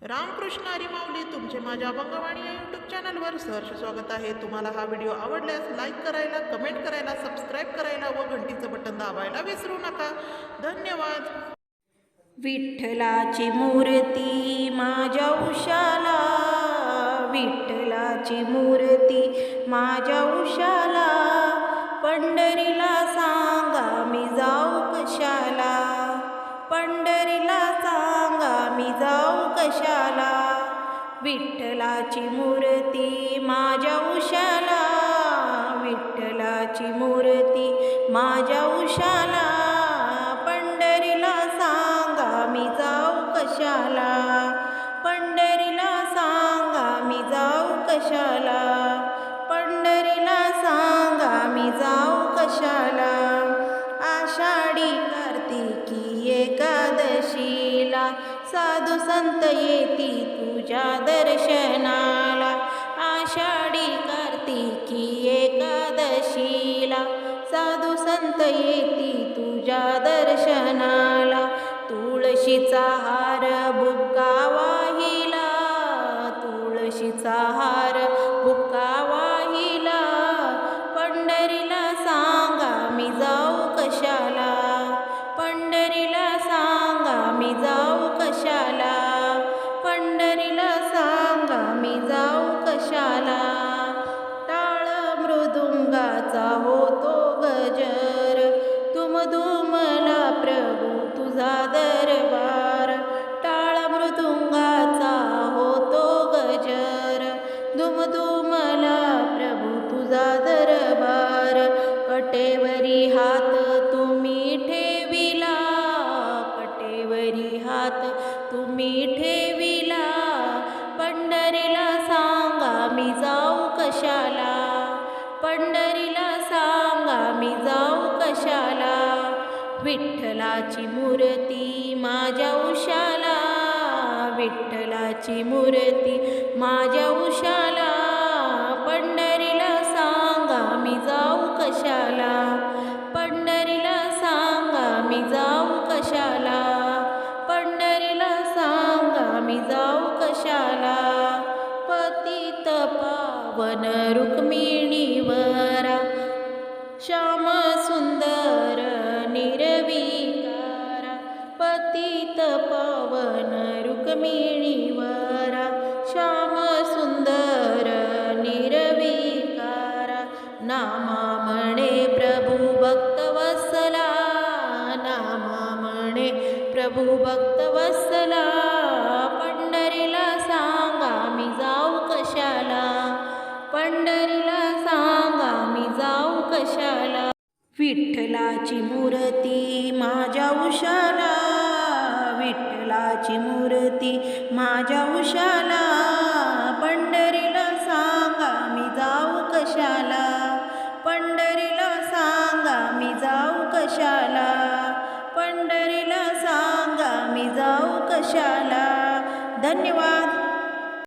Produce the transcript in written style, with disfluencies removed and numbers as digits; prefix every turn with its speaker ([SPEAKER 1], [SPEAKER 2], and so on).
[SPEAKER 1] रामकृष्ण हरी माऊली तुमचे माझ्या अभंगवाणी या यूट्यूब चॅनलवर सहर्ष स्वागत आहे. तुम्हाला हा व्हिडिओ आवडल्यास लाईक करायला, कमेंट करायला, सबस्क्राईब करायला व घंटीचं बटन दाबायला विसरू नका. धन्यवाद.
[SPEAKER 2] विठ्ठलाची मूर्ती माझ्या उशाला, विठ्ठलाची मूर्ती माझ्या उशाला, पंढरीला सांगा मी जाऊ कशाला, पंढरीला सांगा मी जाऊ कशाला. विठ्ठलाची मूर्ती माझ्या उशाला, विठ्ठलाची मूर्ती माझ्या उशाला, पंढरीला सांगा मी जाऊ कशाला, पंढरीला सांगा मी जाऊ कशाला, पंढरीला सांगा मी जाऊ कशाला. आषाढी कार्तिकी एकादशीला साधू संत येती तुझ्या दर्शनाला, आषाढी कार्तिकी एकादशीला साधू संत येती तुझ्या दर्शनाला. तुळशीचा हार बुक्का वाहिला, तुळशीचा हार बुक्का वाहिला, पंढरीला सांगा मी जाऊ कशाला, पंढरीला सांगा मी जाऊ कशाला, पंढरीला सांगा मी जाऊ कशाला. टाळ मृदुंगाचा होतो गजर, दुमदुमला प्रभू तुझा दरबार, टाळ मृदुंगाचा होतो गजर, दुमदुमला प्रभू तुझा दरबार. कटेवरी हात तुम्ही ठेविला, कटेवरी हात तुम्ही ठेविला, पंढरीला सांगा मी जाऊ कशाला, पंढरीला सांगा मी जाऊ कशाला. विठ्ठलाची मूर्ती माझ्या उशाला, विठ्ठलाची मूर्ती माझ्या उशाला, पंढरीला सांगा मी जाऊ कशाला, पंढरीला सांगा मी जाऊ कशाला, पंढरीला सांगा मी जाऊ कशाला. पतित पावन रुक्मिणीवरा, श्याम सुंदर निर्विकारा, पतित पावन रुक्मिणीवरा, श्याम सुंदर निर्विकारा. नामा म्हणे प्रभू भक्तवत्सला, नामा म्हणे प्रभू भक्तवत्सला, पंढरीला सांगा मी जाऊ कशाला, पंढरीला सांगा मी जाऊ कशाला. विठ्ठलाची मूर्ती माझ्या उशाला, विठ्ठलाची मूर्ती माझ्या उशाला, पंढरीला सांगा मी जाऊ कशाला, पंढरीला सांगा मी जाऊ कशाला, पंढरीला सांगा मी जाऊ कशाला. धन्यवाद.